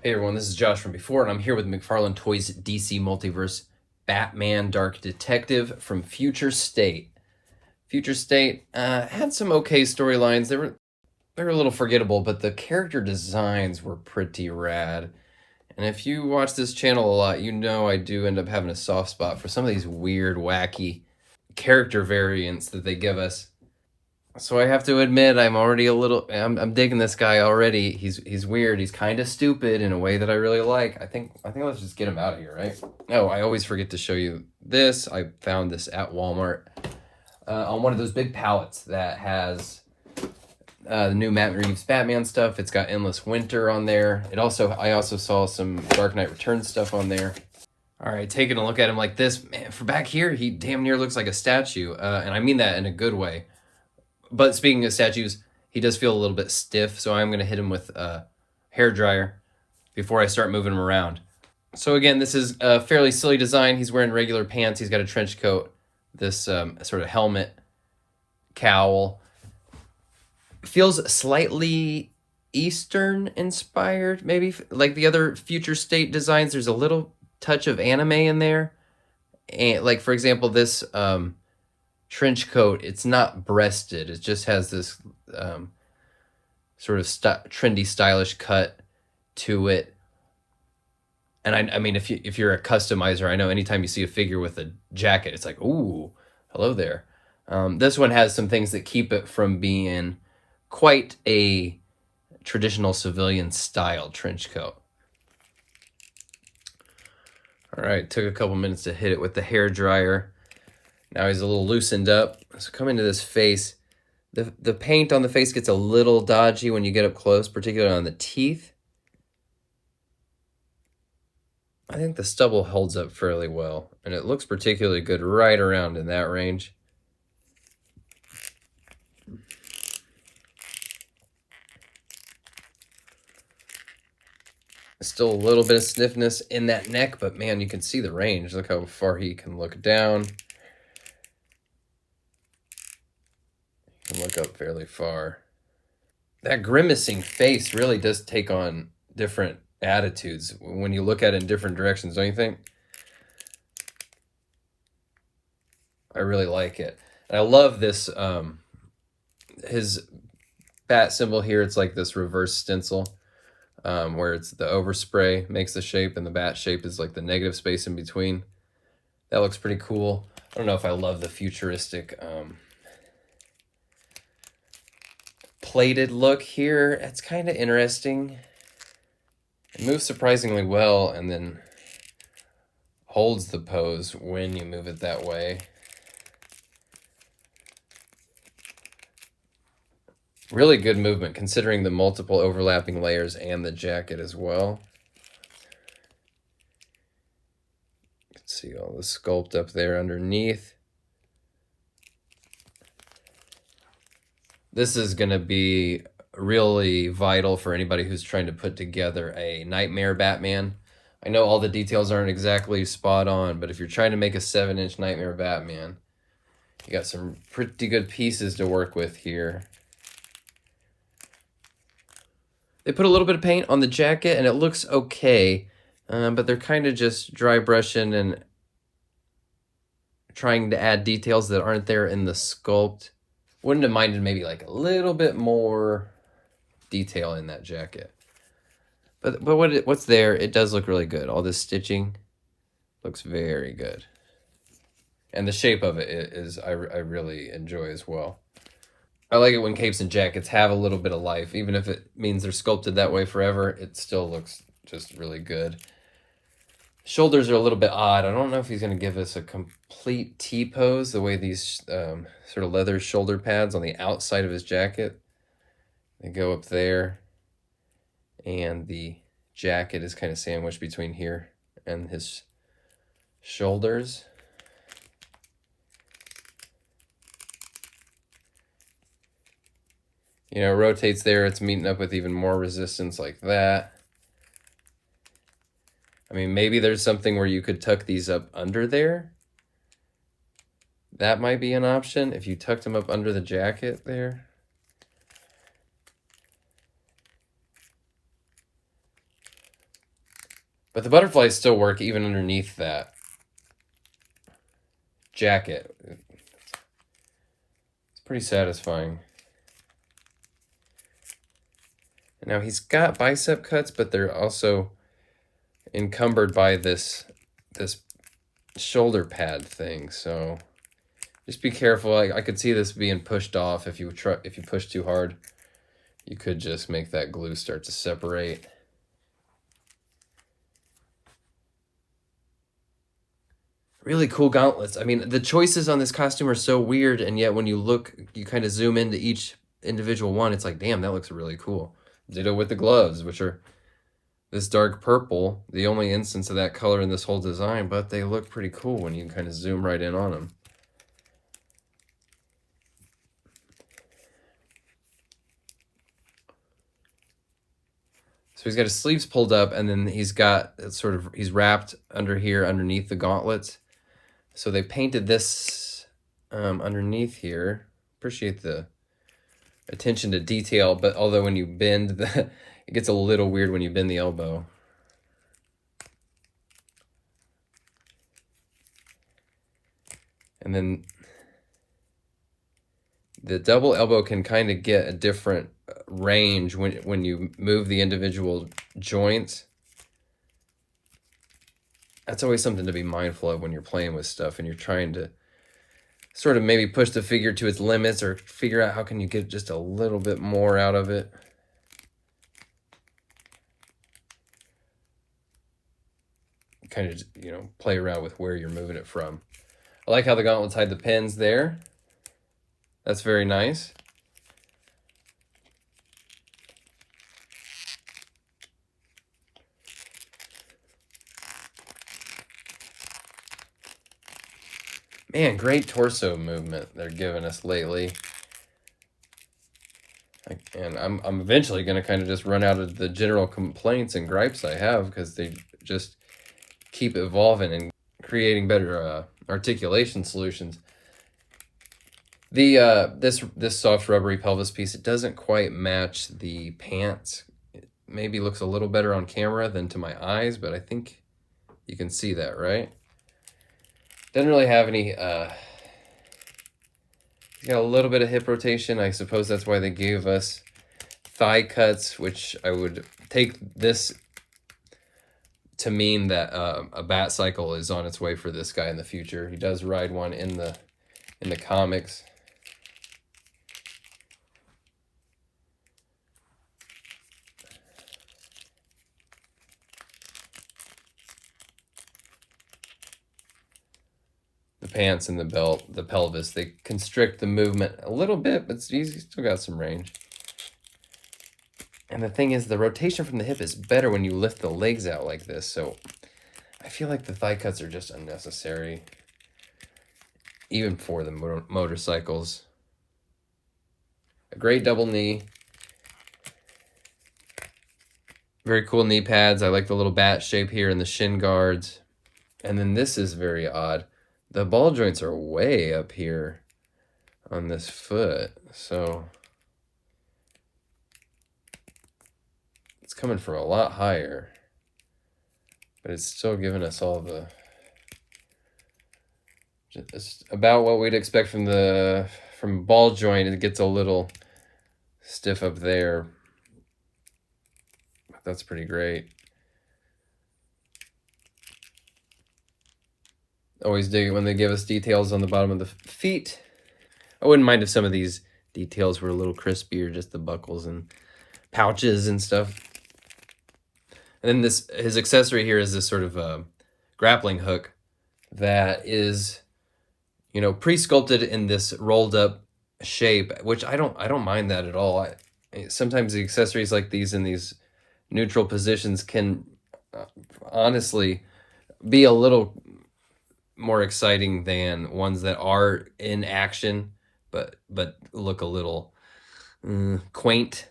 Hey everyone, this is Josh from before, and I'm here with McFarlane Toys DC Multiverse Batman Dark Detective from Future State. Future State had some okay storylines. They were a little forgettable, but the character designs were pretty rad. And if you watch this channel a lot, you know I do end up having a soft spot for some of these weird, wacky character variants that they give us. So I have to admit, I'm digging this guy already. He's weird. He's kind of stupid in a way that I really like. I think let's just get him out of here, right? Oh, I always forget to show you this. I found this at Walmart on one of those big pallets that has the new Matt Reeves Batman stuff. It's got Endless Winter on there. I also saw some Dark Knight Returns stuff on there. All right, taking a look at him like this, man, from back here, he damn near looks like a statue, and I mean that in a good way. But speaking of statues, he does feel a little bit stiff, so I'm going to hit him with a hair dryer before I start moving him around. So again, this is a fairly silly design. He's wearing regular pants. He's got a trench coat, this sort of helmet, cowl. Feels slightly Eastern inspired, maybe. Like the other Future State designs, there's a little touch of anime in there. And like, for example, this trench coat, it's not breasted. It just has this sort of trendy, stylish cut to it. And I mean, if you're a customizer, I know anytime you see a figure with a jacket, it's like, ooh, hello there. This one has some things that keep it from being quite a traditional civilian style trench coat. All right, took a couple minutes to hit it with the hair dryer. Now he's a little loosened up. So coming to this face, the paint on the face gets a little dodgy when you get up close, particularly on the teeth. I think the stubble holds up fairly well, and it looks particularly good right around in that range. Still a little bit of stiffness in that neck, but man, you can see the range. Look how far he can look down. And look up fairly far. That grimacing face really does take on different attitudes when you look at it in different directions, don't you think? I really like it. And I love this, his bat symbol here. It's like this reverse stencil where it's the overspray makes the shape and the bat shape is like the negative space in between. That looks pretty cool. I don't know if I love the futuristic plated look here. It's kind of interesting. It moves surprisingly well and then holds the pose when you move it that way. Really good movement considering the multiple overlapping layers and the jacket as well. You can see all the sculpt up there underneath. This is going to be really vital for anybody who's trying to put together a Nightmare Batman. I know all the details aren't exactly spot on, but if you're trying to make a 7-inch Nightmare Batman, you got some pretty good pieces to work with here. They put a little bit of paint on the jacket and it looks okay, but they're kind of just dry brushing and trying to add details that aren't there in the sculpt. Wouldn't have minded maybe like a little bit more detail in that jacket. But what's there, it does look really good. All this stitching looks very good. And the shape of it is I really enjoy as well. I like it when capes and jackets have a little bit of life. Even if it means they're sculpted that way forever, it still looks just really good. Shoulders are a little bit odd. I don't know if he's going to give us a complete T-pose, the way these sort of leather shoulder pads on the outside of his jacket. They go up there. And the jacket is kind of sandwiched between here and his shoulders. You know, rotates there, it's meeting up with even more resistance like that. I mean, maybe there's something where you could tuck these up under there. That might be an option if you tucked them up under the jacket there. But the butterflies still work even underneath that jacket. It's pretty satisfying. Now he's got bicep cuts, but they're also encumbered by this shoulder pad thing. So just be careful. I could see this being pushed off if you push too hard. You could just make that glue start to separate. Really cool gauntlets. I mean, the choices on this costume are so weird, and yet when you look, you kind of zoom into each individual one, it's like, damn, that looks really cool. Ditto with the gloves, which are this dark purple, the only instance of that color in this whole design, but they look pretty cool when you kind of zoom right in on them. So he's got his sleeves pulled up, and then he's got he's wrapped under here underneath the gauntlets. So they painted this underneath here. Appreciate the attention to detail, but although when you bend, it gets a little weird when you bend the elbow. And then the double elbow can kind of get a different range when you move the individual joints. That's always something to be mindful of when you're playing with stuff and you're trying to sort of maybe push the figure to its limits or figure out how can you get just a little bit more out of it. Kind of, you know, play around with where you're moving it from. I like how the gauntlets hide the pins there. That's very nice. Man, great torso movement they're giving us lately. And I'm eventually going to kind of just run out of the general complaints and gripes I have because they just keep evolving and creating better articulation solutions. The this soft rubbery pelvis piece, it doesn't quite match the pants. It maybe looks a little better on camera than to my eyes, but I think you can see that, right? Doesn't really have any, he's got a little bit of hip rotation. I suppose that's why they gave us thigh cuts, which I would take this to mean that a bat cycle is on its way for this guy in the future. He does ride one in the comics. The pants and the belt, the pelvis, they constrict the movement a little bit, but he's still got some range. And the thing is, the rotation from the hip is better when you lift the legs out like this, so I feel like the thigh cuts are just unnecessary, even for the motorcycles. A great double knee. Very cool knee pads. I like the little bat shape here and the shin guards. And then this is very odd. The ball joints are way up here on this foot, so it's coming from a lot higher, but it's still giving us all the, it's about what we'd expect from ball joint. It gets a little stiff up there, but that's pretty great. Always dig it when they give us details on the bottom of the feet. I wouldn't mind if some of these details were a little crispier, just the buckles and pouches and stuff. And then his accessory here is this sort of grappling hook that is, you know, pre-sculpted in this rolled up shape, which I don't mind that at all. Sometimes the accessories like these in these neutral positions can honestly be a little more exciting than ones that are in action but look a little quaint.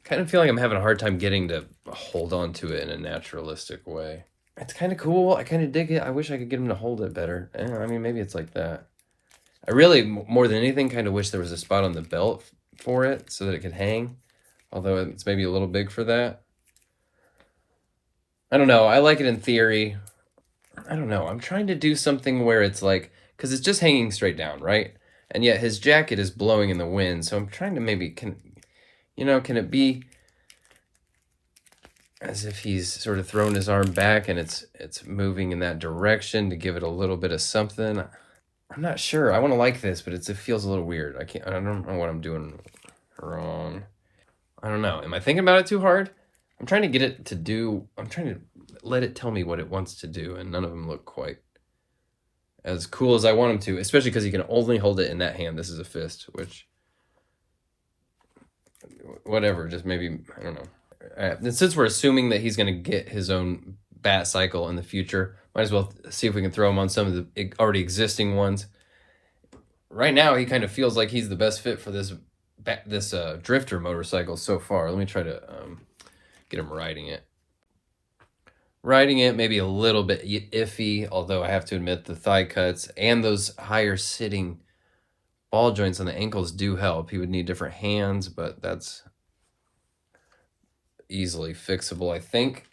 Kind of feel like I'm having a hard time getting to hold on to it in a naturalistic way. It's kind of cool. I kind of dig it. I wish I could get him to hold it better. I mean, maybe it's like that. I really, more than anything, kind of wish there was a spot on the belt for it so that it could hang, although it's maybe a little big for that. I don't know. I like it in theory. I don't know. I'm trying to do something where it's like, because it's just hanging straight down, right? And yet his jacket is blowing in the wind. So I'm trying to maybe, can it be as if he's sort of thrown his arm back and it's moving in that direction to give it a little bit of something. I'm not sure. I want to like this, but it feels a little weird. I don't know what I'm doing wrong. I don't know. Am I thinking about it too hard? I'm trying to get it to do, I'm trying to let it tell me what it wants to do, and none of them look quite as cool as I want him to, especially because he can only hold it in that hand. This is a fist, which, whatever, just maybe, I don't know. And since we're assuming that he's going to get his own bat cycle in the future, might as well see if we can throw him on some of the already existing ones. Right now, he kind of feels like he's the best fit for this drifter motorcycle so far. Let me try to get him riding it. Riding it maybe a little bit iffy, although I have to admit the thigh cuts and those higher sitting ball joints on the ankles do help. He would need different hands, but that's easily fixable, I think.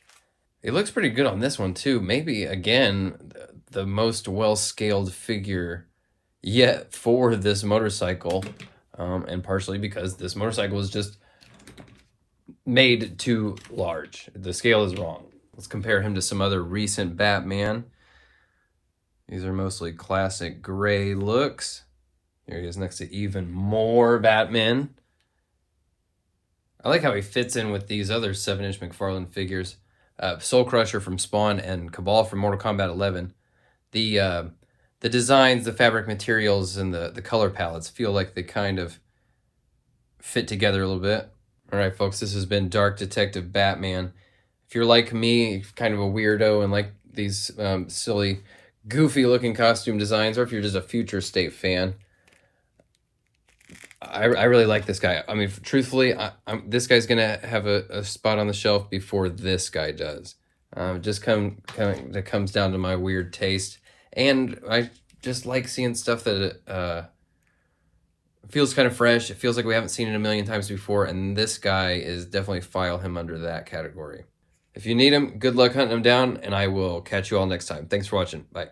It looks pretty good on this one too. Maybe, again, the most well-scaled figure yet for this motorcycle, and partially because this motorcycle is just made too large. The scale is wrong. Let's compare him to some other recent Batman. These are mostly classic gray looks. Here he is next to even more Batman. I like how he fits in with these other 7-inch McFarlane figures. Soul Crusher from Spawn and Cabal from Mortal Kombat 11. The designs, the fabric materials, and the color palettes feel like they kind of fit together a little bit. All right, folks, this has been Dark Detective Batman. If you're like me, kind of a weirdo and like these silly, goofy-looking costume designs, or if you're just a Future State fan, I really like this guy. I mean, truthfully, this guy's going to have a spot on the shelf before this guy does. Just that comes down to my weird taste. And I just like seeing stuff that feels kind of fresh. It feels like we haven't seen it a million times before, and this guy is definitely file him under that category. If you need him, good luck hunting him down, and I will catch you all next time. Thanks for watching. Bye.